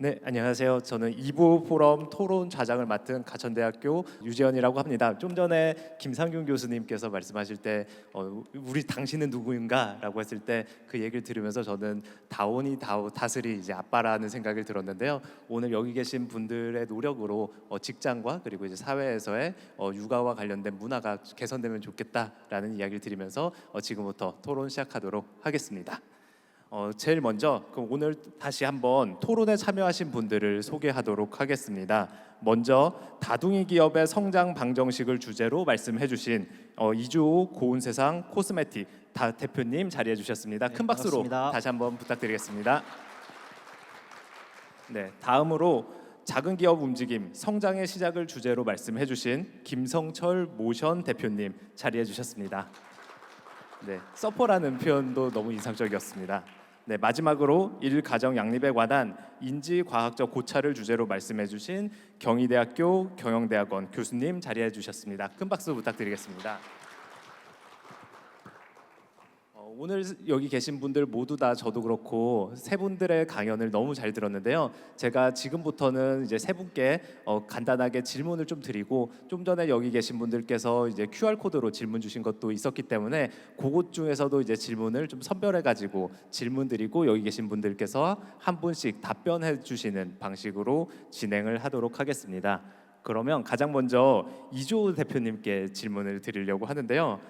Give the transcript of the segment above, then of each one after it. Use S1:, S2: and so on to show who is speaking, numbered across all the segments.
S1: 네, 안녕하세요. 저는 이부 포럼 토론 좌장을 맡은 가천대학교 유재현이라고 합니다. 좀 전에 김상균 교수님께서 말씀하실 때 우리 당신은 누구인가라고 했을 때 그 얘기를 들으면서 저는 다온이 다슬이 이제 아빠라는 생각을 들었는데요. 오늘 여기 계신 분들의 노력으로 직장과 그리고 이제 사회에서의 육아와 관련된 문화가 개선되면 좋겠다라는 이야기를 드리면서 지금부터 토론 시작하도록 하겠습니다. 제일 먼저 그럼 오늘 다시 한번 토론에 참여하신 분들을 소개하도록 하겠습니다. 먼저 다둥이 기업의 성장 방정식을 주제로 말씀해주신 이주호 고운세상 코스메틱 대표님 자리해 주셨습니다.
S2: 네,
S1: 큰 박수로
S2: 반갑습니다.
S1: 다시 한번 부탁드리겠습니다. 네, 다음으로 작은 기업 움직임 성장의 시작을 주제로 말씀해주신 김성철 모션 대표님 자리해 주셨습니다. 네, 서퍼라는 표현도 너무 인상적이었습니다. 네, 마지막으로 일가정 양립에 관한 인지과학적 고찰을 주제로 말씀해주신 경희대학교 경영대학원 교수님 자리해 주셨습니다. 큰 박수 부탁드리겠습니다. 오늘 여기 계신 분들 모두 다 저도 그렇고 세 분들의 강연을 너무 잘 들었는데요. 제가 지금부터는 이제 세 분께 간단하게 질문을 좀 드리고 좀 전에 여기 계신 분들께서 이제 QR 코드로 질문 주신 것도 있었기 때문에 그것 중에서도 이제 질문을 좀 선별해 가지고 질문 드리고 여기 계신 분들께서 한 분씩 답변해 주시는 방식으로 진행을 하도록 하겠습니다. 그러면 가장 먼저 이조 대표님께 질문을 드리려고 하는데요.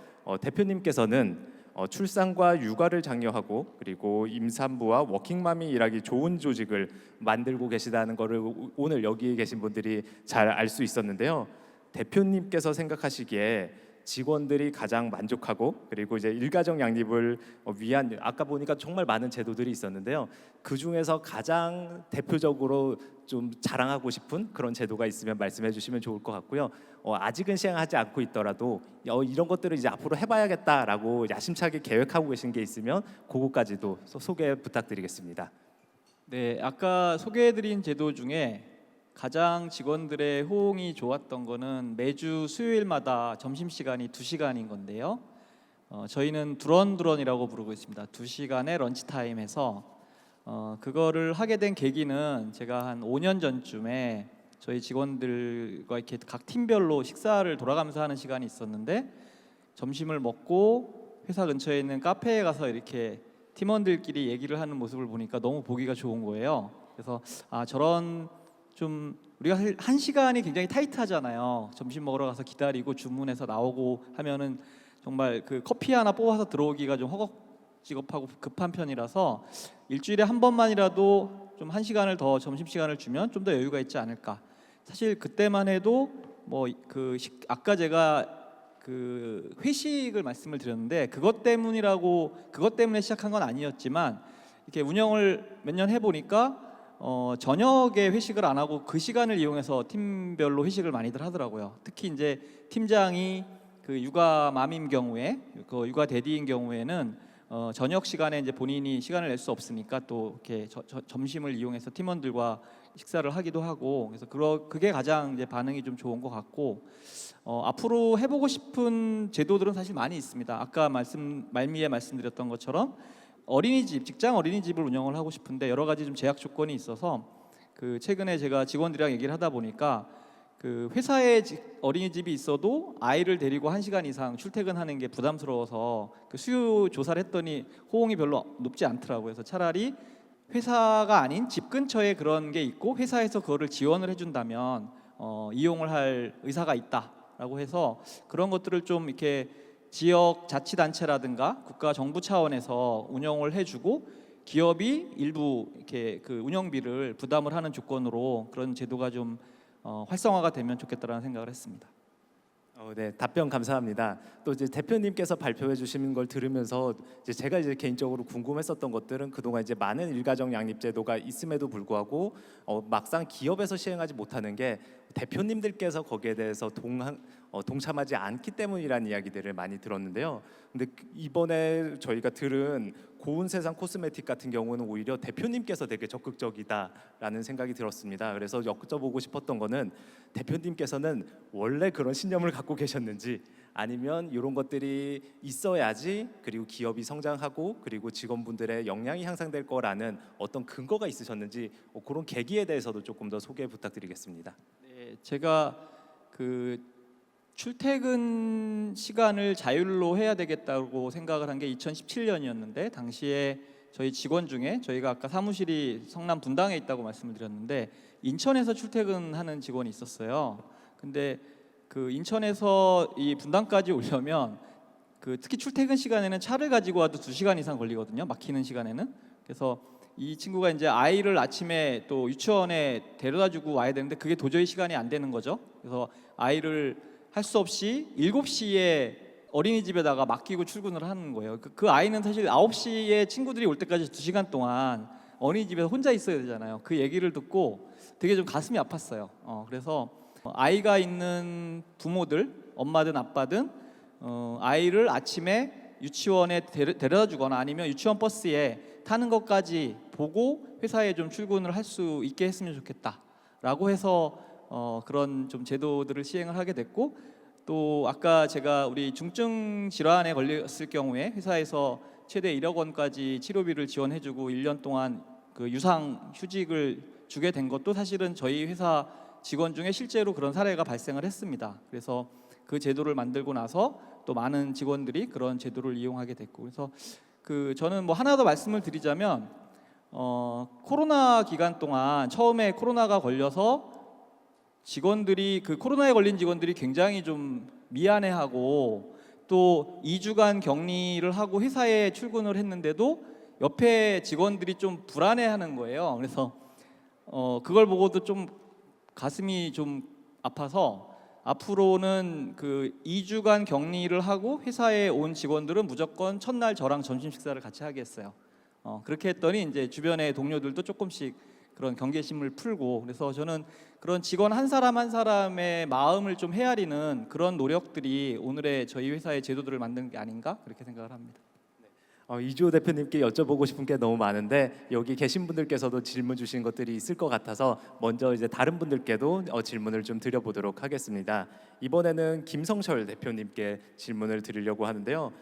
S1: 대표님께서는 출산과 육아를 장려하고 그리고 임산부와 워킹맘이 일하기 좋은 조직을 만들고 계시다는 것을 오늘 여기 계신 분들이 잘 알 수 있었는데요. 대표님께서 생각하시기에 직원들이 가장 만족하고 그리고 이제 일가정 양립을 위한 아까 보니까 정말 많은 제도들이 있었는데요. 그 중에서 가장 대표적으로 좀 자랑하고 싶은 그런 제도가 있으면 말씀해 주시면 좋을 것 같고요. 아직은 시행하지 않고 있더라도 이런 것들을 이제 앞으로 해봐야겠다라고 야심차게 계획하고 계신 게 있으면 그거까지도 소개 부탁드리겠습니다.
S2: 네, 아까 소개해드린 제도 중에 가장 직원들의 호응이 좋았던 거는 매주 수요일마다 점심시간이 2시간인 건데요. 저희는 두런두런이라고 부르고 있습니다. 2시간의 런치타임에서 그거를 하게 된 계기는 제가 한 5년 전쯤에 저희 직원들과 이렇게 각 팀별로 식사를 돌아가면서 하는 시간이 있었는데 점심을 먹고 회사 근처에 있는 카페에 가서 이렇게 팀원들끼리 얘기를 하는 모습을 보니까 너무 보기가 좋은 거예요. 그래서 저런 좀 우리가 1시간이 굉장히 타이트하잖아요. 점심 먹으러 가서 기다리고 주문해서 나오고 하면은 정말 그 커피 하나 뽑아서 들어오기가 좀 허겁지겁하고 급한 편이라서 일주일에 한 번만이라도 좀 1시간을 더 점심시간을 주면 좀 더 여유가 있지 않을까. 사실 그때만 해도 아까 제가 그 회식을 말씀을 드렸는데 그것 때문에 시작한 건 아니었지만 이렇게 운영을 몇 년 해보니까 저녁에 회식을 안 하고 그 시간을 이용해서 팀별로 회식을 많이들 하더라고요. 특히 이제 팀장이 그 육아맘인 경우에, 그 육아 대디인 경우에는 저녁 시간에 이제 본인이 시간을 낼 수 없으니까 또 이렇게 점심을 이용해서 팀원들과 식사를 하기도 하고, 그래서 그게 가장 이제 반응이 좀 좋은 것 같고, 앞으로 해보고 싶은 제도들은 사실 많이 있습니다. 아까 말미에 말씀드렸던 것처럼 직장 어린이집을 운영을 하고 싶은데 여러 가지 좀 제약 조건이 있어서 그 최근에 제가 직원들이랑 얘기를 하다 보니까 그 회사에 어린이집이 있어도 아이를 데리고 1시간 이상 출퇴근하는 게 부담스러워서 그 수요 조사를 했더니 호응이 별로 높지 않더라고요. 그래서 차라리 회사가 아닌 집 근처에 그런 게 있고 회사에서 그거를 지원을 해준다면 이용을 할 의사가 있다라고 해서 그런 것들을 좀 이렇게 지역 자치단체라든가 국가 정부 차원에서 운영을 해주고 기업이 일부 이렇게 그 운영비를 부담을 하는 조건으로 그런 제도가 좀 활성화가 되면 좋겠다라는 생각을 했습니다.
S1: 네, 답변 감사합니다. 또 이제 대표님께서 발표해 주시는 걸 들으면서 제가 이제 개인적으로 궁금했었던 것들은 그동안 이제 많은 일가정 양립 제도가 있음에도 불구하고 막상 기업에서 시행하지 못하는 게 대표님들께서 거기에 대해서 동참하지 않기 때문이라는 이야기들을 많이 들었는데요. 근데 이번에 저희가 들은 고운 세상 코스메틱 같은 경우는 오히려 대표님께서 되게 적극적이다라는 생각이 들었습니다. 그래서 여쭤보고 싶었던 거는 대표님께서는 원래 그런 신념을 갖고 계셨는지, 아니면 이런 것들이 있어야지 그리고 기업이 성장하고 그리고 직원분들의 역량이 향상될 거라는 어떤 근거가 있으셨는지, 그런 계기에 대해서도 조금 더 소개 부탁드리겠습니다.
S2: 네, 제가 그 출퇴근 시간을 자율로 해야 되겠다고 생각을 한 게 2017년이었는데, 당시에 저희 직원 중에, 저희가 아까 사무실이 성남 분당에 있다고 말씀을 드렸는데 인천에서 출퇴근하는 직원이 있었어요. 근데 그 인천에서 이 분당까지 오려면 특히 출퇴근 시간에는 차를 가지고 와도 2시간 이상 걸리거든요, 막히는 시간에는. 그래서 이 친구가 이제 아이를 아침에 또 유치원에 데려다주고 와야 되는데 그게 도저히 시간이 안 되는 거죠. 그래서 아이를 할 수 없이 7시에 어린이집에다가 맡기고 출근을 하는 거예요. 그 아이는 사실 9시에 친구들이 올 때까지 2시간 동안 어린이집에서 혼자 있어야 되잖아요. 그 얘기를 듣고 되게 좀 가슴이 아팠어요. 그래서 아이가 있는 부모들, 엄마든 아빠든 아이를 아침에 유치원에 데려다 주거나 아니면 유치원 버스에 타는 것까지 보고 회사에 좀 출근을 할 수 있게 했으면 좋겠다라고 해서 그런 좀 제도들을 시행을 하게 됐고, 또 아까 제가 우리 중증 질환에 걸렸을 경우에 회사에서 최대 1억 원까지 치료비를 지원해주고 1년 동안 그 유상 휴직을 주게 된 것도 사실은 저희 회사 직원 중에 실제로 그런 사례가 발생을 했습니다. 그래서 그 제도를 만들고 나서 또 많은 직원들이 그런 제도를 이용하게 됐고, 그래서 저는 뭐 하나 더 말씀을 드리자면 코로나 기간 동안 처음에 코로나가 걸려서 직원들이 코로나에 걸린 직원들이 굉장히 좀 미안해하고, 또 2주간 격리를 하고 회사에 출근을 했는데도 옆에 직원들이 좀 불안해하는 거예요. 그래서 그걸 보고도 좀 가슴이 좀 아파서 앞으로는 2주간 격리를 하고 회사에 온 직원들은 무조건 첫날 저랑 점심 식사를 같이 하겠어요. 그렇게 했더니 이제 주변의 동료들도 조금씩 그런 경계심을 풀고, 그래서 저는 그런 직원 한 사람 한 사람의 마음을 좀 헤아리는 그런 노력들이 오늘의 저희 회사의 제도들을 만드는 게 아닌가, 그렇게 생각을 합니다.
S1: 이주호 대표님께 여쭤보고 싶은 게 너무 많은데 여기 계신 분들께서도 질문 주신 것들이 있을 것 같아서 먼저 이제 다른 분들께도 질문을 좀 드려보도록 하겠습니다. 이번에는 김성철 대표님께 질문을 드리려고 하는데요.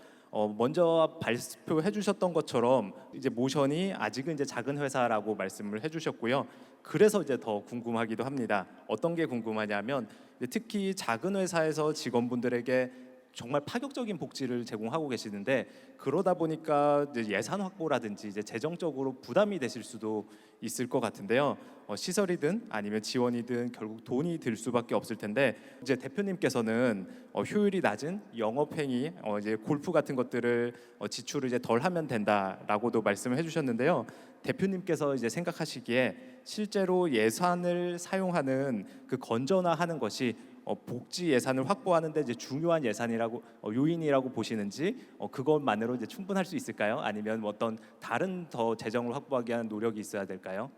S1: 먼저 발표해 주셨던 것처럼 이제 모션이 아직은 이제 작은 회사라고 말씀을 해주셨고요. 그래서 이제 더 궁금하기도 합니다. 어떤 게 궁금하냐면 특히 작은 회사에서 직원분들에게 정말 파격적인 복지를 제공하고 계시는데, 그러다 보니까 이제 예산 확보라든지 이제 재정적으로 부담이 되실 수도 있을 것 같은데요. 시설이든 아니면 지원이든 결국 돈이 들 수밖에 없을 텐데, 이제 대표님께서는 효율이 낮은 영업행위, 이제 골프 같은 것들을 지출을 이제 덜 하면 된다라고도 말씀을 해주셨는데요. 대표님께서 이제 생각하시기에 실제로 예산을 사용하는 건전화하는 것이 복지 예산을 확보하는데 이제 중요한 예산이라고 요인이라고 보시는지, 그것만으로 이제 충분할 수 있을까요? 아니면 어떤 다른 더 재정을 확보하기 위한 노력이 있어야 될까요?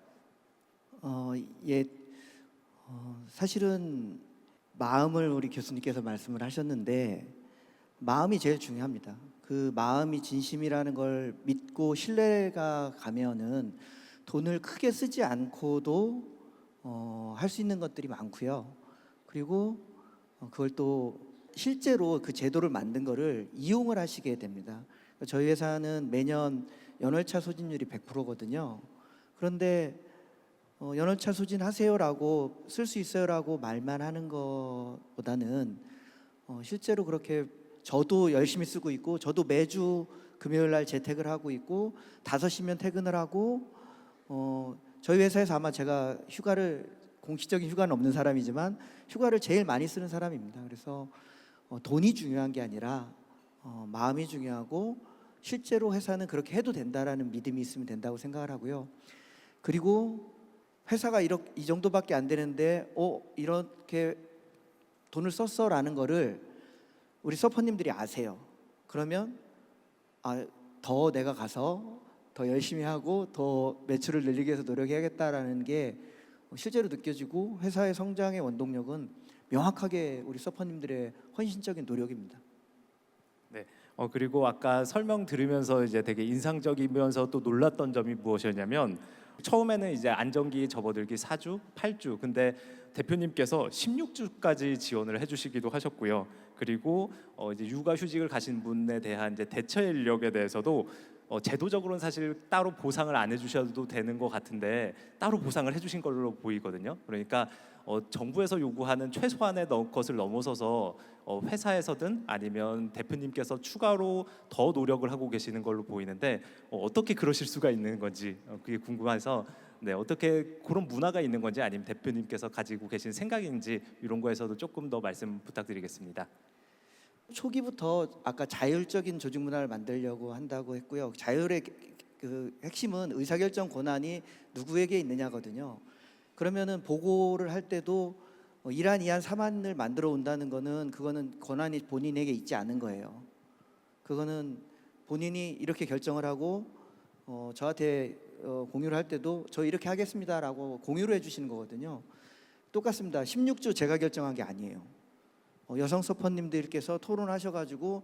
S3: 예, 사실은 마음을 우리 교수님께서 말씀을 하셨는데 마음이 제일 중요합니다. 그 마음이 진심이라는 걸 믿고 신뢰가 가면은 돈을 크게 쓰지 않고도 할 수 있는 것들이 많고요. 그리고 그걸 또 실제로 그 제도를 만든 거를 이용을 하시게 됩니다. 저희 회사는 매년 연월차 소진율이 100%거든요. 그런데 연월차 소진하세요라고 쓸 수 있어요라고 말만 하는 것보다는 실제로 그렇게 저도 열심히 쓰고 있고, 저도 매주 금요일 날 재택을 하고 있고 5시면 퇴근을 하고, 저희 회사에서 아마 제가 공식적인 휴가는 없는 사람이지만 휴가를 제일 많이 쓰는 사람입니다. 그래서 돈이 중요한 게 아니라 마음이 중요하고, 실제로 회사는 그렇게 해도 된다라는 믿음이 있으면 된다고 생각을 하고요. 그리고 회사가 이 정도밖에 안 되는데 이렇게 돈을 썼어라는 거를 우리 서퍼님들이 아세요. 그러면 더 내가 가서 더 열심히 하고 더 매출을 늘리기 위해서 노력해야겠다라는 게 실제로 느껴지고 회사의 성장의 원동력은 명확하게 우리 서퍼님들의 헌신적인 노력입니다.
S1: 그리고 아까 설명 들으면서 이제 되게 인상적이면서 또 놀랐던 점이 무엇이었냐면 처음에는 이제 안정기 접어들기 4주, 8주. 근데 대표님께서 16주까지 지원을 해주시기도 하셨고요. 그리고 이제 육아휴직을 가신 분에 대한 이제 대처 인력에 대해서도 제도적으로는 사실 따로 보상을 안 해주셔도 되는 것 같은데 따로 보상을 해주신 걸로 보이거든요. 그러니까 정부에서 요구하는 최소한의 것을 넘어서서 회사에서든 아니면 대표님께서 추가로 더 노력을 하고 계시는 걸로 보이는데 어떻게 그러실 수가 있는 건지 그게 궁금해서 네, 어떻게 그런 문화가 있는 건지 아니면 대표님께서 가지고 계신 생각인지 이런 거에서도 조금 더 말씀 부탁드리겠습니다.
S3: 초기부터 아까 자율적인 조직 문화를 만들려고 한다고 했고요. 자율의 그 핵심은 의사결정 권한이 누구에게 있느냐거든요. 그러면은 보고를 할 때도 이란, 이안, 삼안을 만들어 온다는 거는 그거는 권한이 본인에게 있지 않은 거예요. 그거는 본인이 이렇게 결정을 하고 저한테 공유를 할 때도 저 이렇게 하겠습니다라고 공유를 해주시는 거거든요. 똑같습니다. 16주 제가 결정한 게 아니에요. 여성 서퍼님들께서 토론하셔가지고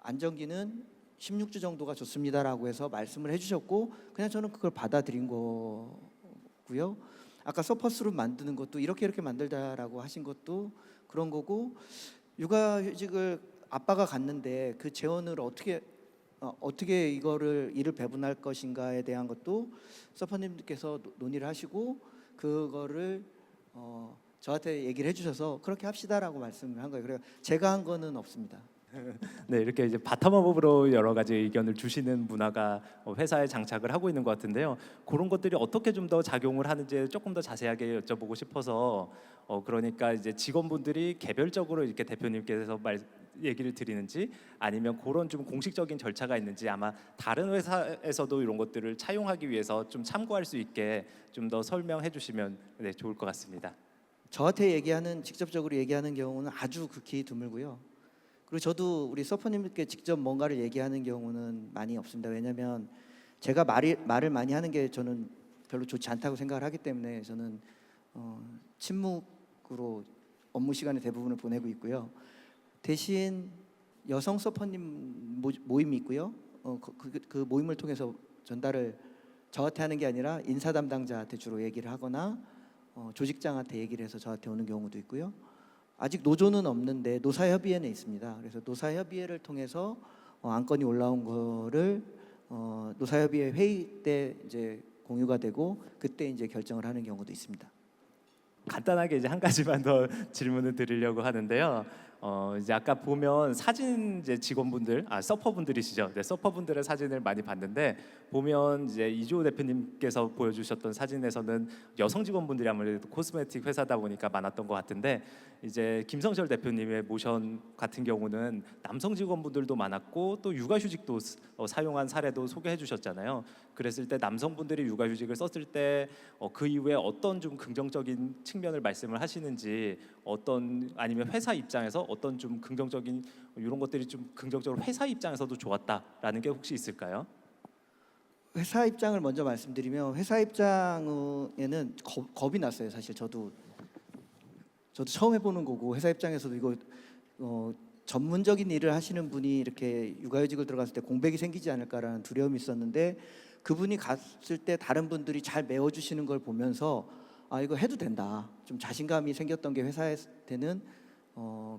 S3: 안정기는 16주 정도가 좋습니다라고 해서 말씀을 해주셨고 그냥 저는 그걸 받아들인 거고요. 아까 서퍼스룸 만드는 것도 이렇게 만들자라고 하신 것도 그런 거고 육아휴직을 아빠가 갔는데 그 재원을 어떻게 이거를 일을 배분할 것인가에 대한 것도 서퍼님들께서 논의를 하시고 그거를 저한테 얘기를 해주셔서 그렇게 합시다라고 말씀을 한 거예요. 그래서 제가 한 거는 없습니다.
S1: 네, 이렇게 이제 바텀업으로 여러 가지 의견을 주시는 문화가 회사에 장착을 하고 있는 것 같은데요. 그런 것들이 어떻게 좀 더 작용을 하는지 조금 더 자세하게 여쭤보고 싶어서 그러니까 이제 직원분들이 개별적으로 이렇게 대표님께서 얘기를 드리는지 아니면 그런 좀 공식적인 절차가 있는지 아마 다른 회사에서도 이런 것들을 차용하기 위해서 좀 참고할 수 있게 좀 더 설명해 주시면 네, 좋을 것 같습니다.
S3: 저한테 직접적으로 얘기하는 경우는 아주 극히 드물고요. 그리고 저도 우리 서퍼님께 직접 뭔가를 얘기하는 경우는 많이 없습니다. 왜냐하면 제가 말을 많이 하는 게 저는 별로 좋지 않다고 생각을 하기 때문에 저는 침묵으로 업무 시간의 대부분을 보내고 있고요. 대신 여성 서퍼님 모임이 있고요. 그 모임을 통해서 전달을 저한테 하는 게 아니라 인사 담당자한테 주로 얘기를 하거나 조직장한테 얘기를 해서 저한테 오는 경우도 있고요. 아직 노조는 없는데 노사협의회는 있습니다. 그래서 노사협의회를 통해서 안건이 올라온 거를 노사협의회 회의 때 이제 공유가 되고 그때 이제 결정을 하는 경우도 있습니다.
S1: 간단하게 이제 한 가지만 더 질문을 드리려고 하는데요. 이제 아까 보면 사진 이제 직원분들, 서퍼분들이시죠. 네, 서퍼분들의 사진을 많이 봤는데 보면 이제 이조 대표님께서 보여주셨던 사진에서는 여성 직원분들이 아무래도 코스메틱 회사다 보니까 많았던 것 같은데 이제 김성철 대표님의 모션 같은 경우는 남성 직원분들도 많았고 또 육아휴직도 사용한 사례도 소개해 주셨잖아요. 그랬을 때 남성분들이 육아휴직을 썼을 때 그 이후에 어떤 좀 긍정적인 측면을 말씀을 하시는지 아니면 회사 입장에서 어떤 좀 긍정적인 이런 것들이 좀 긍정적으로 회사 입장에서도 좋았다라는 게 혹시 있을까요?
S3: 회사 입장을 먼저 말씀드리면 회사 입장에는 겁이 났어요. 사실 저도 처음 해보는 거고 회사 입장에서도 이거 전문적인 일을 하시는 분이 이렇게 육아휴직을 들어갔을 때 공백이 생기지 않을까라는 두려움이 있었는데 그분이 갔을 때 다른 분들이 잘 메워주시는 걸 보면서 이거 해도 된다. 좀 자신감이 생겼던 게 회사한테는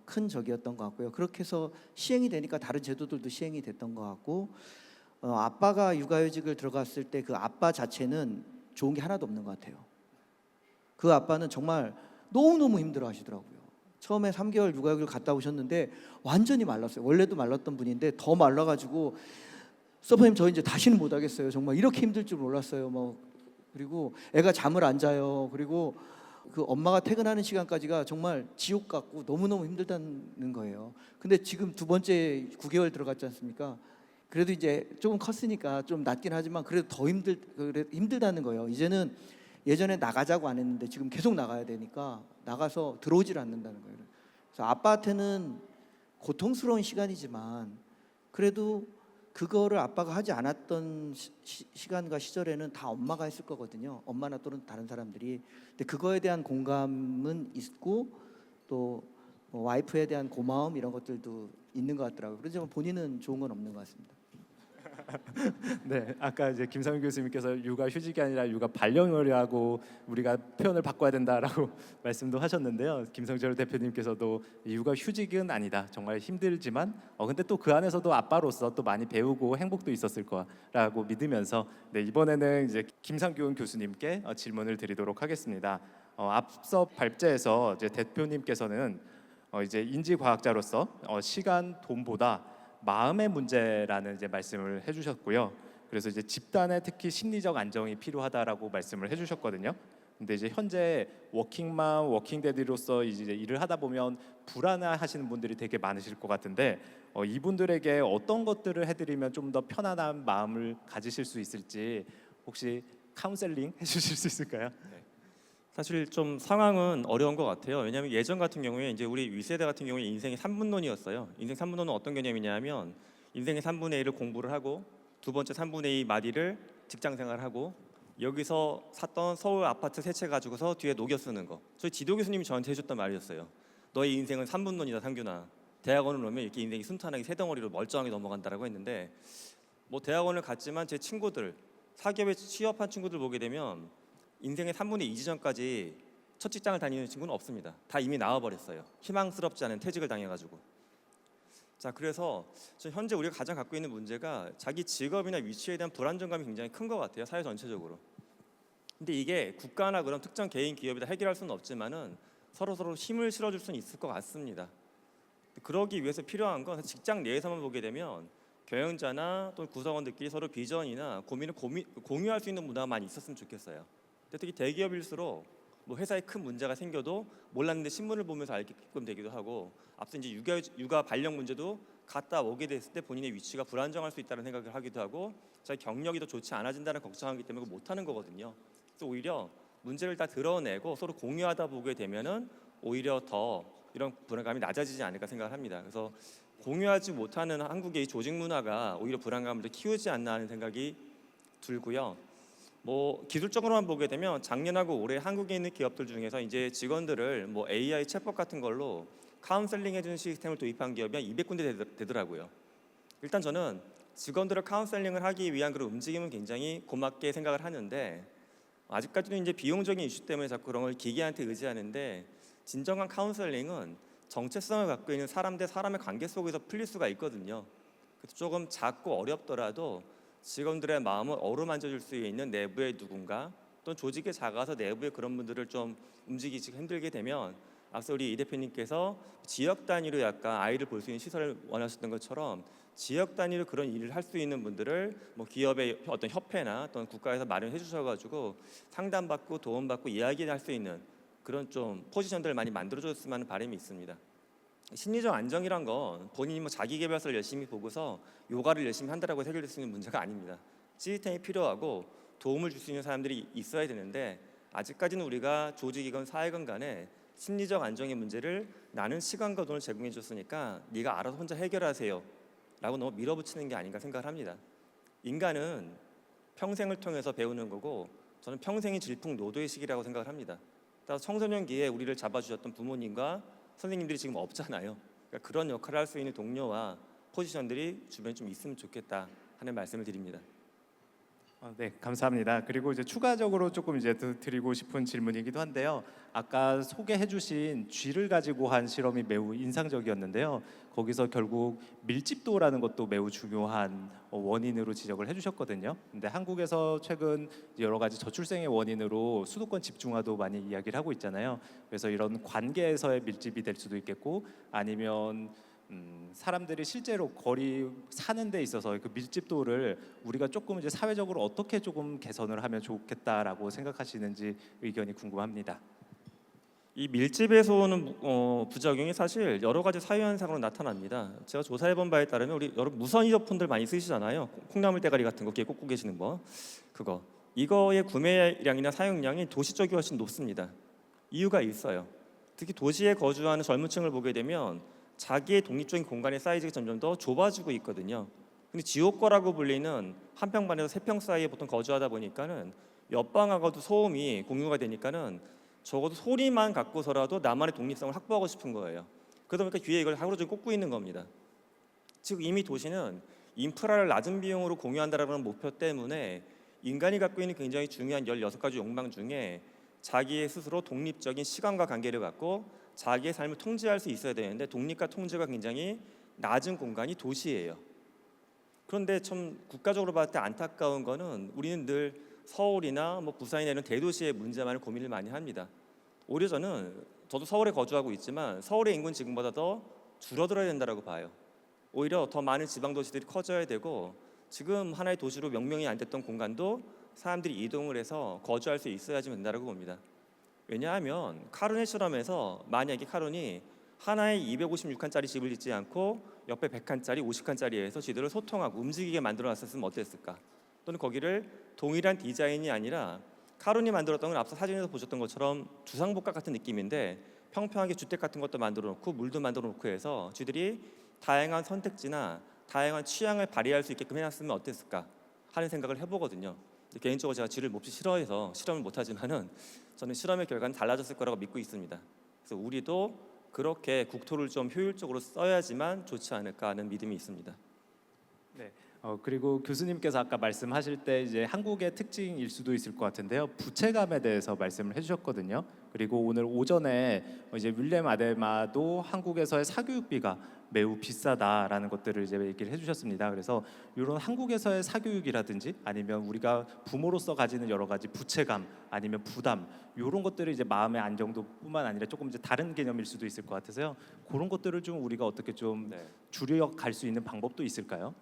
S3: 큰 적이었던 것 같고요. 그렇게 해서 시행이 되니까 다른 제도들도 시행이 됐던 것 같고 아빠가 육아휴직을 들어갔을 때 그 아빠 자체는 좋은 게 하나도 없는 것 같아요. 그 아빠는 정말 너무너무 힘들어 하시더라고요. 처음에 3개월 육아휴직을 갔다 오셨는데 완전히 말랐어요. 원래도 말랐던 분인데 더 말라가지고 서퍼님 저 이제 다시는 못 하겠어요. 정말 이렇게 힘들 줄 몰랐어요. 그리고 애가 잠을 안 자요. 그리고 그 엄마가 퇴근하는 시간까지가 정말 지옥 같고 너무너무 힘들다는 거예요. 근데 지금 두 번째 9개월 들어갔지 않습니까? 그래도 이제 조금 컸으니까 좀 낫긴 하지만 그래도 더 힘들다는 거예요. 이제는 예전에 나가자고 안 했는데 지금 계속 나가야 되니까 나가서 들어오질 않는다는 거예요. 그래서 아빠한테는 고통스러운 시간이지만 그래도 그거를 아빠가 하지 않았던 시간과 시절에는 다 엄마가 했을 거거든요. 엄마나 또는 다른 사람들이. 근데 그거에 대한 공감은 있고 또 뭐 와이프에 대한 고마움 이런 것들도 있는 것 같더라고요. 그렇지만 본인은 좋은 건 없는 것 같습니다.
S1: 네, 아까 이제 김상윤 교수님께서 육아 휴직이 아니라 육아 발령이라고 우리가 표현을 바꿔야 된다라고 말씀도 하셨는데요. 김성철 대표님께서도 육아 휴직은 아니다. 정말 힘들지만 근데 또 그 안에서도 아빠로서 또 많이 배우고 행복도 있었을 거라고 믿으면서 네, 이번에는 이제 김상균 교수님께 질문을 드리도록 하겠습니다. 앞서 발제에서 이제 대표님께서는 이제 인지과학자로서 시간, 돈보다 마음의 문제라는 이제 말씀을 해주셨고요. 그래서 이제 집단의 특히 심리적 안정이 필요하다라고 말씀을 해주셨거든요. 근데 이제 현재 워킹맘, 워킹데디로서 이제 일을 하다 보면 불안해하시는 분들이 되게 많으실 것 같은데 이분들에게 어떤 것들을 해드리면 좀 더 편안한 마음을 가지실 수 있을지 혹시 카운셀링 해주실 수 있을까요?
S4: 사실 좀 상황은 어려운 것 같아요. 왜냐하면 예전 같은 경우에 이제 우리 윗세대 같은 경우에 인생의 3분론이었어요. 인생 3분론은 어떤 개념이냐면 인생의 3분의 1을 공부를 하고 두 번째 3분의 2 마디를 직장 생활하고 여기서 샀던 서울 아파트 세 채 가지고서 뒤에 녹여 쓰는 거. 저희 지도 교수님이 저한테 해줬던 말이었어요. 너의 인생은 3분론이다 상균아. 대학원을 오면 이렇게 인생이 순탄하게 세 덩어리로 멀쩡하게 넘어간다라고 했는데 뭐 대학원을 갔지만 제 친구들 사기업에 취업한 친구들 보게 되면 인생의 3분의 2 지점까지 첫 직장을 다니는 친구는 없습니다. 다 이미 나와버렸어요. 희망스럽지 않은 퇴직을 당해가지고. 자, 그래서 현재 우리가 가장 갖고 있는 문제가 자기 직업이나 위치에 대한 불안정감이 굉장히 큰 것 같아요. 사회 전체적으로. 근데 이게 국가나 그런 특정 개인 기업이 다 해결할 수는 없지만은 서로 힘을 실어줄 수는 있을 것 같습니다. 그러기 위해서 필요한 건 직장 내에서만 보게 되면 경영자나 또 구성원들끼리 서로 비전이나 고민을 공유할 수 있는 문화가 많이 있었으면 좋겠어요. 특히 대기업일수록 뭐 회사에 큰 문제가 생겨도 몰랐는데 신문을 보면서 알게끔 되기도 하고 앞서 이제 육아 발령 문제도 갔다 오게 됐을 때 본인의 위치가 불안정할 수 있다는 생각을 하기도 하고 자기 경력이 더 좋지 않아진다는 걱정하기 때문에 못하는 거거든요. 그래서 오히려 문제를 다 드러내고 서로 공유하다 보게 되면은 오히려 더 이런 불안감이 낮아지지 않을까 생각을 합니다. 그래서 공유하지 못하는 한국의 이 조직 문화가 오히려 불안감을 더 키우지 않나 하는 생각이 들고요. 뭐 기술적으로만 보게 되면 작년하고 올해 한국에 있는 기업들 중에서 이제 직원들을 뭐 AI 챗봇 같은 걸로 카운셀링 해주는 시스템을 도입한 기업이 한 200군데 되더라고요. 일단 저는 직원들을 카운셀링을 하기 위한 그런 움직임은 굉장히 고맙게 생각을 하는데 아직까지는 이제 비용적인 이슈 때문에 자꾸 그런 걸 기계한테 의지하는데 진정한 카운셀링은 정체성을 갖고 있는 사람 대 사람의 관계 속에서 풀릴 수가 있거든요. 그래서 조금 작고 어렵더라도 직원들의 마음을 어루만져 줄 수 있는 내부의 누군가 또는 조직이 작아서 내부의 그런 분들을 좀 움직이기 힘들게 되면 앞서 우리 이 대표님께서 지역 단위로 약간 아이를 볼 수 있는 시설을 원하셨던 것처럼 지역 단위로 그런 일을 할 수 있는 분들을 뭐 기업의 어떤 협회나 또는 국가에서 마련해 주셔가지고 상담받고 도움받고 이야기할 수 있는 그런 좀 포지션들을 많이 만들어줬으면 하는 바람이 있습니다. 심리적 안정이란 건 본인이 뭐 자기계발서를 열심히 보고서 요가를 열심히 한다라고 해결될 수 있는 문제가 아닙니다. 시스템이 필요하고 도움을 줄 수 있는 사람들이 있어야 되는데 아직까지는 우리가 조직이건 사회건 간에 심리적 안정의 문제를 나는 시간과 돈을 제공해 줬으니까 네가 알아서 혼자 해결하세요 라고 너무 밀어붙이는 게 아닌가 생각을 합니다. 인간은 평생을 통해서 배우는 거고 저는 평생이 질풍노도의 시기라고 생각을 합니다. 따라서 청소년기에 우리를 잡아주셨던 부모님과 선생님들이 지금 없잖아요. 그러니까 그런 역할을 할 수 있는 동료와 포지션들이 주변에 좀 있으면 좋겠다 하는 말씀을 드립니다.
S1: 네, 감사합니다. 그리고 이제 추가적으로 조금 이제 드리고 싶은 질문이기도 한데요. 아까 소개해주신 쥐를 가지고 한 실험이 매우 인상적이었는데요. 거기서 결국 밀집도라는 것도 매우 중요한 원인으로 지적을 해주셨거든요. 근데 한국에서 최근 여러 가지 저출생의 원인으로 수도권 집중화도 많이 이야기를 하고 있잖아요. 그래서 이런 관계에서의 밀집이 될 수도 있겠고 아니면 사람들이 실제로 거리 사는 데 있어서 그 밀집도를 우리가 조금 이제 사회적으로 어떻게 조금 개선을 하면 좋겠다라고 생각하시는지 의견이 궁금합니다.
S4: 이 밀집에서 오는 부작용이 사실 여러 가지 사회 현상으로 나타납니다. 제가 조사해본 바에 따르면 우리 여러분 무선 이어폰들 많이 쓰시잖아요. 콩나물 대가리 같은 거 귀에 꽂고 계시는 거 그거 이거의 구매량이나 사용량이 도시 쪽이 훨씬 높습니다. 이유가 있어요. 특히 도시에 거주하는 젊은 층을 보게 되면 자기의 독립적인 공간의 사이즈가 점점 더 좁아지고 있거든요. 근데 지옥과라고 불리는 한 평 반에서 세 평 사이에 보통 거주하다 보니까는 옆방하고도 소음이 공유가 되니까는 적어도 소리만 갖고서라도 나만의 독립성을 확보하고 싶은 거예요. 그러다 보니까 귀에 이걸 하루 종일 꽂고 있는 겁니다. 즉 이미 도시는 인프라를 낮은 비용으로 공유한다라는 목표 때문에 인간이 갖고 있는 굉장히 중요한 16가지 욕망 중에 자기의 스스로 독립적인 시간과 관계를 갖고 자기의 삶을 통제할 수 있어야 되는데 독립과 통제가 굉장히 낮은 공간이 도시예요. 그런데 참 국가적으로 봤을 때 안타까운 거는 우리는 늘 서울이나 뭐 부산이나 이런 대도시의 문제만을 고민을 많이 합니다. 오히려 저도 서울에 거주하고 있지만 서울의 인구는 지금보다 더 줄어들어야 된다고 봐요. 오히려 더 많은 지방 도시들이 커져야 되고 지금 하나의 도시로 명명이 안 됐던 공간도 사람들이 이동을 해서 거주할 수 있어야지 된다고 봅니다. 왜냐하면 카룬의 실험에서 만약에 카룬이 하나의 256칸짜리 집을 짓지 않고 옆에 100칸짜리, 50칸짜리에서 지들을 소통하고 움직이게 만들어놨었으면 어땠을까? 또는 거기를 동일한 디자인이 아니라 카룬이 만들었던 건 앞서 사진에서 보셨던 것처럼 주상복합 같은 느낌인데 평평하게 주택 같은 것도 만들어 놓고 물도 만들어 놓고 해서 쥐들이 다양한 선택지나 다양한 취향을 발휘할 수 있게끔 해놨으면 어땠을까 하는 생각을 해보거든요. 개인적으로 제가 쥐를 몹시 싫어해서 실험을 못하지만은 저는 실험의 결과는 달라졌을 거라고 믿고 있습니다. 그래서 우리도 그렇게 국토를 좀 효율적으로 써야지만 좋지 않을까 하는 믿음이 있습니다.
S1: 네. 그리고 교수님께서 아까 말씀하실 때 이제 한국의 특징일 수도 있을 것 같은데요. 부채감에 대해서 말씀을 해주셨거든요. 그리고 오늘 오전에 이제 윌렘 아데마도 한국에서의 사교육비가 매우 비싸다라는 것들을 이제 얘기를 해주셨습니다. 그래서 이런 한국에서의 사교육이라든지 아니면 우리가 부모로서 가지는 여러 가지 부채감 아니면 부담 이런 것들을 이제 마음의 안정도뿐만 아니라 조금 이제 다른 개념일 수도 있을 것 같아서요. 그런 것들을 좀 우리가 어떻게 좀 줄여 갈 수 있는 방법도 있을까요?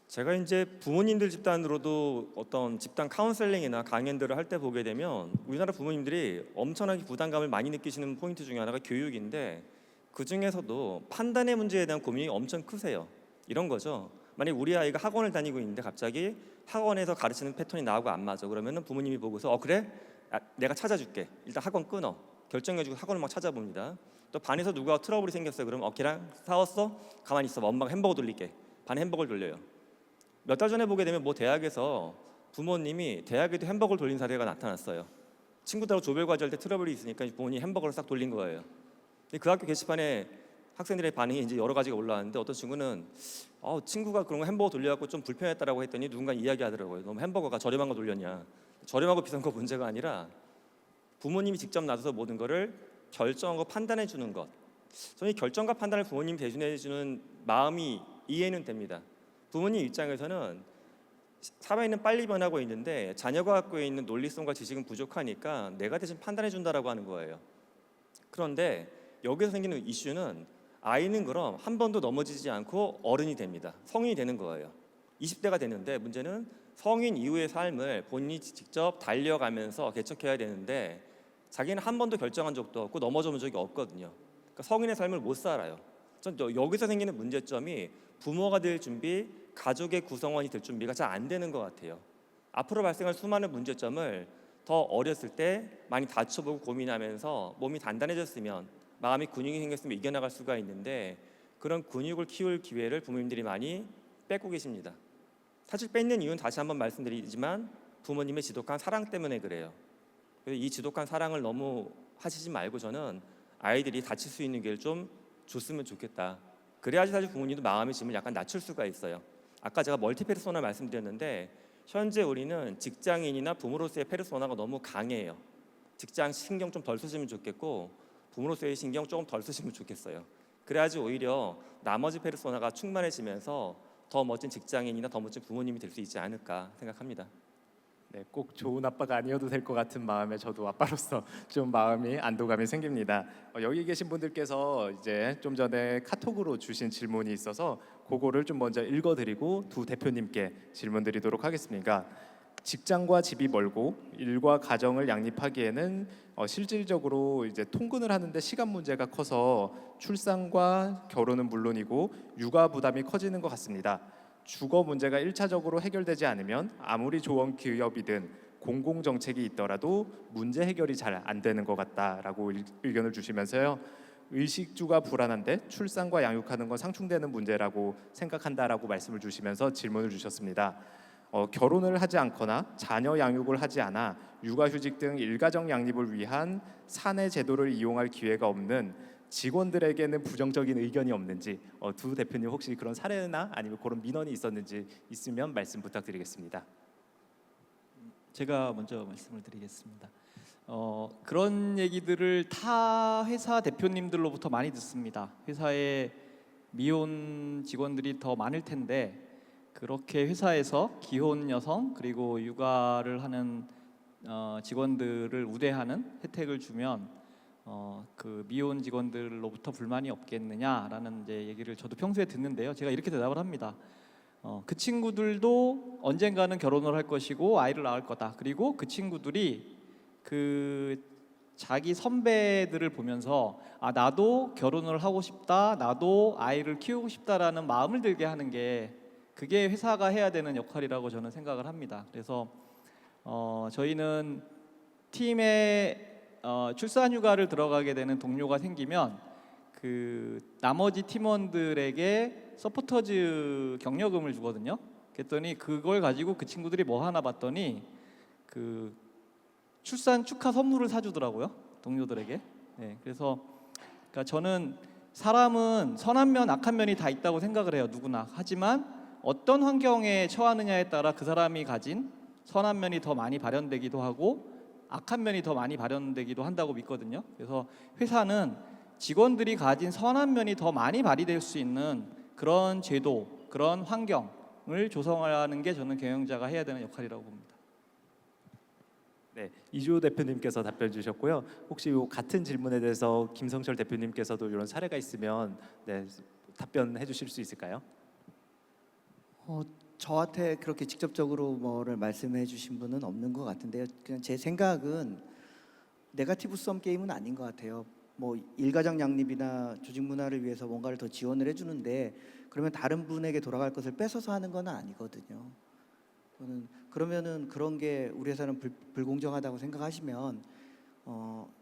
S4: 제가 이제 부모님들 집단으로도 어떤 집단 카운셀링이나 강연들을 할 때 보게 되면 우리나라 부모님들이 엄청나게 부담감을 많이 느끼시는 포인트 중에 하나가 교육인데 그 중에서도 판단의 문제에 대한 고민이 엄청 크세요. 이런 거죠. 만약 우리 아이가 학원을 다니고 있는데 갑자기 학원에서 가르치는 패턴이 나하고 안 맞아. 그러면은 부모님이 보고서 그래? 내가 찾아줄게. 일단 학원 끊어. 결정해주고 학원을 막 찾아봅니다. 또 반에서 누가 트러블이 생겼어요. 그러면 걔랑 싸웠어? 가만히 있어. 엄마가 햄버거 돌릴게. 반에 햄버거를 돌려요. 몇 달 전에 보게 되면 뭐 대학에서 부모님이 대학에도 햄버거를 돌린 사례가 나타났어요. 친구들하고 조별과제 할 때 트러블이 있으니까 부모님이 햄버거를 싹 돌린 거예요. 근데 그 학교 게시판에 학생들의 반응이 이제 여러 가지가 올라왔는데 어떤 친구는 친구가 그런 거 햄버거 돌려갖고 좀 불편했다라고 했더니 누군가 이야기하더라고요. 너무 햄버거가 저렴한 거 돌렸냐. 저렴하고 비싼 거 문제가 아니라 부모님이 직접 나서서 모든 거를 결정하고 판단해 주는 것. 저는 이 결정과 판단을 부모님이 대신해 주는 마음이 이해는 됩니다. 부모님 입장에서는 사회는 빨리 변하고 있는데 자녀가 갖고 있는 논리성과 지식은 부족하니까 내가 대신 판단해 준다라고 하는 거예요. 그런데 여기서 생기는 이슈는 아이는 그럼 한 번도 넘어지지 않고 어른이 됩니다. 성인이 되는 거예요. 20대가 되는데 문제는 성인 이후의 삶을 본인이 직접 달려가면서 개척해야 되는데 자기는 한 번도 결정한 적도 없고 넘어져 본 적이 없거든요. 그러니까 성인의 삶을 못 살아요. 전 여기서 생기는 문제점이 부모가 될 준비, 가족의 구성원이 될 준비가 잘 안 되는 것 같아요. 앞으로 발생할 수많은 문제점을 더 어렸을 때 많이 다쳐보고 고민하면서 몸이 단단해졌으면 마음이 근육이 생겼으면 이겨나갈 수가 있는데 그런 근육을 키울 기회를 부모님들이 많이 뺏고 계십니다. 사실 뺏는 이유는 다시 한번 말씀드리지만 부모님의 지독한 사랑 때문에 그래요. 그래서 이 지독한 사랑을 너무 하시지 말고 저는 아이들이 다칠 수 있는 기회를 좀 줬으면 좋겠다. 그래야지 사실 부모님도 마음의 짐을 약간 낮출 수가 있어요. 아까 제가 멀티 페르소나 말씀드렸는데 현재 우리는 직장인이나 부모로서의 페르소나가 너무 강해요. 직장 신경 좀 덜 쓰시면 좋겠고 부모로서의 신경 조금 덜 쓰시면 좋겠어요. 그래야지 오히려 나머지 페르소나가 충만해지면서 더 멋진 직장인이나 더 멋진 부모님이 될 수 있지 않을까 생각합니다.
S1: 네, 꼭 좋은 아빠가 아니어도 될 것 같은 마음에 저도 아빠로서 좀 마음이 안도감이 생깁니다. 여기 계신 분들께서 이제 좀 전에 카톡으로 주신 질문이 있어서 그거를 좀 먼저 읽어드리고 두 대표님께 질문드리도록 하겠습니다. 직장과 집이 멀고 일과 가정을 양립하기에는 실질적으로 이제 통근을 하는데 시간 문제가 커서 출산과 결혼은 물론이고 육아 부담이 커지는 것 같습니다. 주거 문제가 1차적으로 해결되지 않으면 아무리 좋은 기업이든 공공정책이 있더라도 문제 해결이 잘 안 되는 것 같다라고 의견을 주시면서요. 의식주가 불안한데 출산과 양육하는 건 상충되는 문제라고 생각한다라고 말씀을 주시면서 질문을 주셨습니다. 결혼을 하지 않거나 자녀 양육을 하지 않아 육아휴직 등 일가정 양립을 위한 사내 제도를 이용할 기회가 없는 직원들에게는 부정적인 의견이 없는지, 두 대표님 혹시 그런 사례나 아니면 그런 민원이 있었는지 있으면 말씀 부탁드리겠습니다.
S2: 제가 먼저 말씀을 드리겠습니다. 그런 얘기들을 타 회사 대표님들로부터 많이 듣습니다. 회사에 미혼 직원들이 더 많을 텐데 그렇게 회사에서 기혼 여성 그리고 육아를 하는 직원들을 우대하는 혜택을 주면 그 미혼 직원들로부터 불만이 없겠느냐라는 이제 얘기를 저도 평소에 듣는데요. 제가 이렇게 대답을 합니다. 그 친구들도 언젠가는 결혼을 할 것이고 아이를 낳을 거다. 그리고 그 친구들이 그 자기 선배들을 보면서 나도 결혼을 하고 싶다, 나도 아이를 키우고 싶다라는 마음을 들게 하는 게 그게 회사가 해야 되는 역할이라고 저는 생각을 합니다. 그래서 저희는 팀에 출산휴가를 들어가게 되는 동료가 생기면 그 나머지 팀원들에게 서포터즈 격려금을 주거든요. 그랬더니 그걸 가지고 그 친구들이 뭐 하나 봤더니 그 출산 축하 선물을 사주더라고요, 동료들에게. 네, 그래서 그러니까 저는 사람은 선한 면, 악한 면이 다 있다고 생각을 해요, 누구나. 하지만 어떤 환경에 처하느냐에 따라 그 사람이 가진 선한 면이 더 많이 발현되기도 하고 악한 면이 더 많이 발현되기도 한다고 믿거든요. 그래서 회사는 직원들이 가진 선한 면이 더 많이 발휘될 수 있는 그런 제도, 그런 환경을 조성하는 게 저는 경영자가 해야 되는 역할이라고 봅니다.
S1: 네, 이주호 대표님께서 답변 주셨고요. 혹시 요 같은 질문에 대해서 김성철 대표님께서도 이런 사례가 있으면 답변해 주실 수 있을까요?
S3: 저한테 그렇게 직접적으로 뭐를 말씀해 주신 분은 없는 것 같은데요. 그냥 제 생각은 네거티브 썸 게임은 아닌 것 같아요. 뭐 일가정 양립이나 조직 문화를 위해서 뭔가를 더 지원을 해주는데 그러면 다른 분에게 돌아갈 것을 뺏어서 하는 건 아니거든요. 그러면은 그런 게 우리 회사는 불공정하다고 생각하시면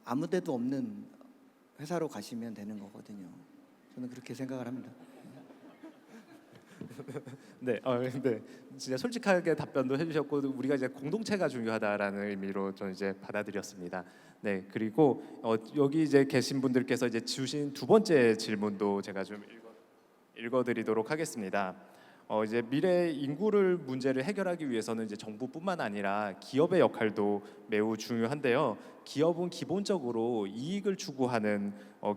S3: 아무데도 없는 회사로 가시면 되는 거거든요. 저는 그렇게 생각을 합니다.
S1: 네, 근데 진짜 솔직하게 답변도 해주셨고 우리가 이제 공동체가 중요하다라는 의미로 저는 이제 받아들였습니다. 네, 그리고 여기 이제 계신 분들께서 이제 주신 두 번째 질문도 제가 좀 읽어드리도록 하겠습니다. 이제 미래 인구를 문제를 해결하기 위해서는 이제 정부뿐만 아니라 기업의 역할도 매우 중요한데요. 기업은 기본적으로 이익을 추구하는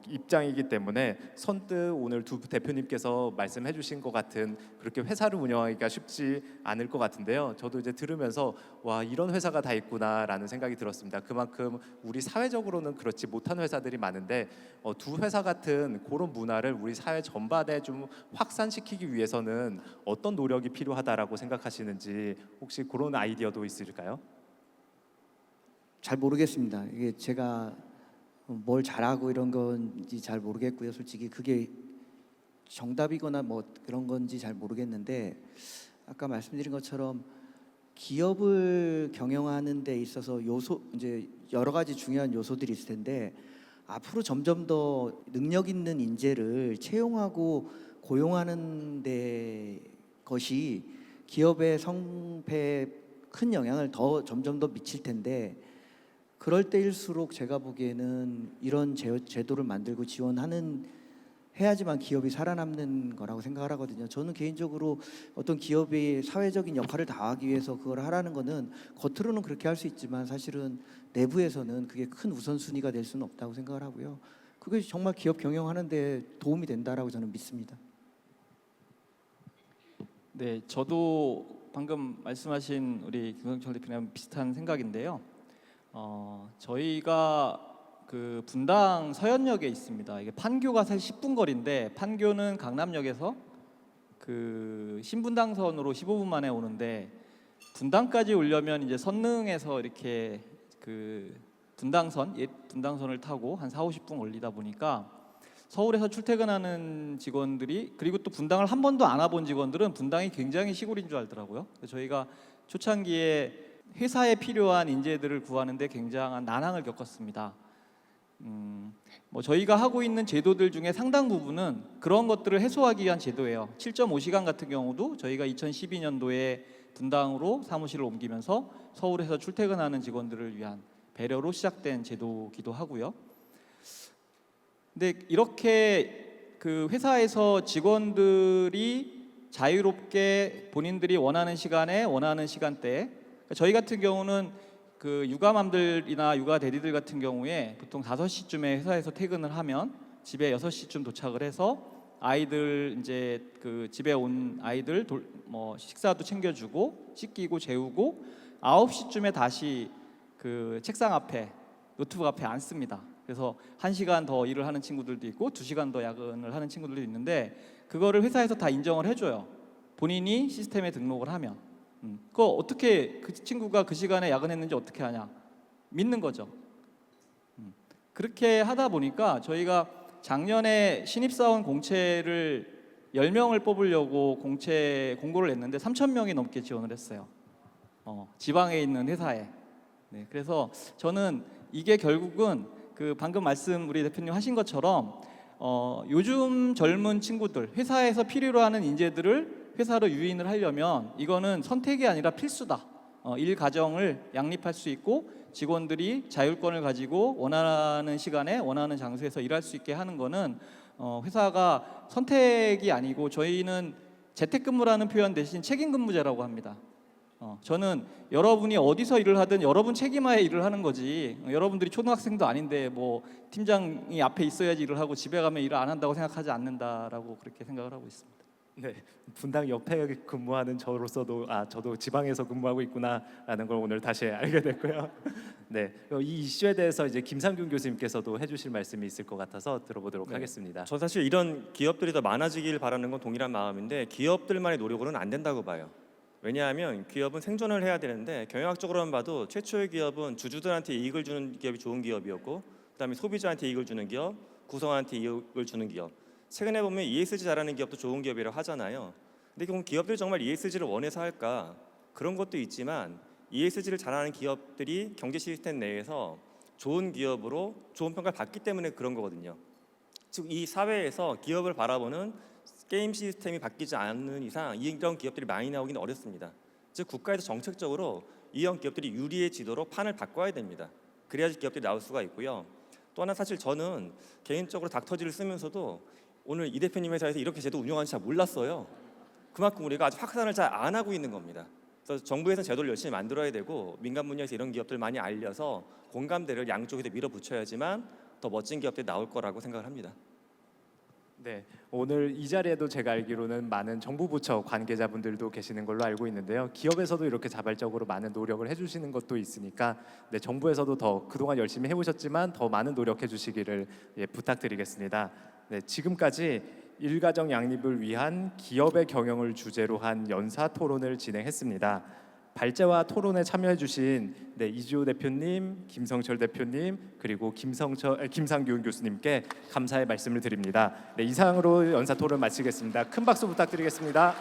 S1: 입장이기 때문에 선뜻 오늘 두 대표님께서 말씀해주신 것 같은 그렇게 회사를 운영하기가 쉽지 않을 것 같은데요. 저도 이제 들으면서 와 이런 회사가 다 있구나라는 생각이 들었습니다. 그만큼 우리 사회적으로는 그렇지 못한 회사들이 많은데 두 회사 같은 그런 문화를 우리 사회 전반에 좀 확산시키기 위해서는 어떤 노력이 필요하다라고 생각하시는지 혹시 그런 아이디어도 있을까요?
S3: 잘 모르겠습니다. 이게 제가 뭘 잘하고 이런 건지 잘 모르겠고요. 솔직히 그게 정답이거나 뭐 그런 건지 잘 모르겠는데 아까 말씀드린 것처럼 기업을 경영하는 데 있어서 이제 여러 가지 중요한 요소들이 있을 텐데 앞으로 점점 더 능력 있는 인재를 채용하고 고용하는 데 것이 기업의 성패에 큰 영향을 점점 더 미칠 텐데 그럴 때일수록 제가 보기에는 이런 제도를 만들고 해야지만 기업이 살아남는 거라고 생각을 하거든요. 저는 개인적으로 어떤 기업이 사회적인 역할을 다하기 위해서 그걸 하라는 거는 겉으로는 그렇게 할 수 있지만 사실은 내부에서는 그게 큰 우선순위가 될 수는 없다고 생각을 하고요. 그게 정말 기업 경영하는 데 도움이 된다라고 저는 믿습니다.
S2: 네, 저도 방금 말씀하신 우리 김성철 대표님 비슷한 생각인데요. 저희가 그 분당 서현역에 있습니다. 이게 판교가 사실 10분 거리인데 판교는 강남역에서 그 신분당선으로 15분 만에 오는데 분당까지 오려면 이제 선릉에서 이렇게 그 옛 분당선을 타고 한 4-50분 걸리다 보니까 서울에서 출퇴근하는 직원들이 그리고 또 분당을 한 번도 안 와본 직원들은 분당이 굉장히 시골인 줄 알더라고요. 그래서 저희가 초창기에 회사에 필요한 인재들을 구하는데 굉장한 난항을 겪었습니다. 뭐 저희가 하고 있는 제도들 중에 상당 부분은 그런 것들을 해소하기 위한 제도예요. 7.5시간 같은 경우도 저희가 2012년도에 분당으로 사무실을 옮기면서 서울에서 출퇴근하는 직원들을 위한 배려로 시작된 제도기도 하고요. 근데 이렇게 그 회사에서 직원들이 자유롭게 본인들이 원하는 시간에 원하는 시간대에, 그러니까 저희 같은 경우는 그 육아맘들이나 육아 대리들 같은 경우에 보통 5시쯤에 회사에서 퇴근을 하면 집에 6시쯤 도착을 해서 아이들 이제 그 집에 온 아이들 뭐 식사도 챙겨주고 씻기고 재우고 9시쯤에 다시 그 책상 앞에 노트북 앞에 앉습니다. 그래서 1시간 더 일을 하는 친구들도 있고 2시간 더 야근을 하는 친구들도 있는데 그거를 회사에서 다 인정을 해줘요. 본인이 시스템에 등록을 하면. 그거 어떻게 그 친구가 그 시간에 야근했는지 어떻게 하냐? 믿는 거죠. 그렇게 하다 보니까 저희가 작년에 신입사원 공채를 10명을 뽑으려고 공고를 냈는데 3,000명이 넘게 지원을 했어요. 지방에 있는 회사에. 네, 그래서 저는 이게 결국은 그 방금 말씀 우리 대표님 하신 것처럼 요즘 젊은 친구들 회사에서 필요로 하는 인재들을 회사로 유인을 하려면 이거는 선택이 아니라 필수다. 일 과정을 양립할 수 있고 직원들이 자율권을 가지고 원하는 시간에 원하는 장소에서 일할 수 있게 하는 거는 회사가 선택이 아니고 저희는 재택근무라는 표현 대신 책임근무제라고 합니다. 저는 여러분이 어디서 일을 하든 여러분 책임하에 일을 하는 거지 여러분들이 초등학생도 아닌데 뭐 팀장이 앞에 있어야지 일을 하고 집에 가면 일을 안 한다고 생각하지 않는다라고 그렇게 생각을 하고 있습니다.
S1: 네, 분당 옆에 근무하는 저로서도 저도 지방에서 근무하고 있구나라는 걸 오늘 다시 알게 됐고요. 네, 이 이슈에 대해서 이제 김상균 교수님께서도 해주실 말씀이 있을 것 같아서 들어보도록
S4: 네.
S1: 하겠습니다.
S4: 저 사실 이런 기업들이 더 많아지길 바라는 건 동일한 마음인데 기업들만의 노력으로는 안 된다고 봐요. 왜냐하면 기업은 생존을 해야 되는데 경영학적으로만 봐도 최초의 기업은 주주들한테 이익을 주는 기업이 좋은 기업이었고 그다음에 소비자한테 이익을 주는 기업, 구성원한테 이익을 주는 기업. 최근에 보면 ESG 잘하는 기업도 좋은 기업이라고 하잖아요. 근데 그럼 기업들이 정말 ESG를 원해서 할까? 그런 것도 있지만 ESG를 잘하는 기업들이 경제 시스템 내에서 좋은 기업으로 좋은 평가를 받기 때문에 그런 거거든요. 즉 이 사회에서 기업을 바라보는 게임 시스템이 바뀌지 않는 이상 이런 기업들이 많이 나오기는 어렵습니다. 즉 국가에서 정책적으로 이런 기업들이 유리해지도록 판을 바꿔야 됩니다. 그래야지 기업들이 나올 수가 있고요. 또 하나 사실 저는 개인적으로 닥터지를 쓰면서도 오늘 이 대표님 회사에서 이렇게 제도 운영하는지 잘 몰랐어요. 그만큼 우리가 아직 확산을 잘 안 하고 있는 겁니다. 그래서 정부에서 제도를 열심히 만들어야 되고 민간 분야에서 이런 기업들 많이 알려서 공감대를 양쪽에서 밀어붙여야지만 더 멋진 기업들이 나올 거라고 생각을 합니다.
S1: 네, 오늘 이 자리에도 제가 알기로는 많은 정부 부처 관계자분들도 계시는 걸로 알고 있는데요. 기업에서도 이렇게 자발적으로 많은 노력을 해주시는 것도 있으니까 네, 정부에서도 더 그동안 열심히 해오셨지만 더 많은 노력해 주시기를 부탁드리겠습니다. 네, 지금까지 일가정 양립을 위한 기업의 경영을 주제로 한 연사 토론을 진행했습니다. 발제와 토론에 참여해주신 이주호 대표님, 김성철 대표님 그리고 김상균 교수님께 감사의 말씀을 드립니다. 네, 이상으로 연사 토론 마치겠습니다. 큰 박수 부탁드리겠습니다.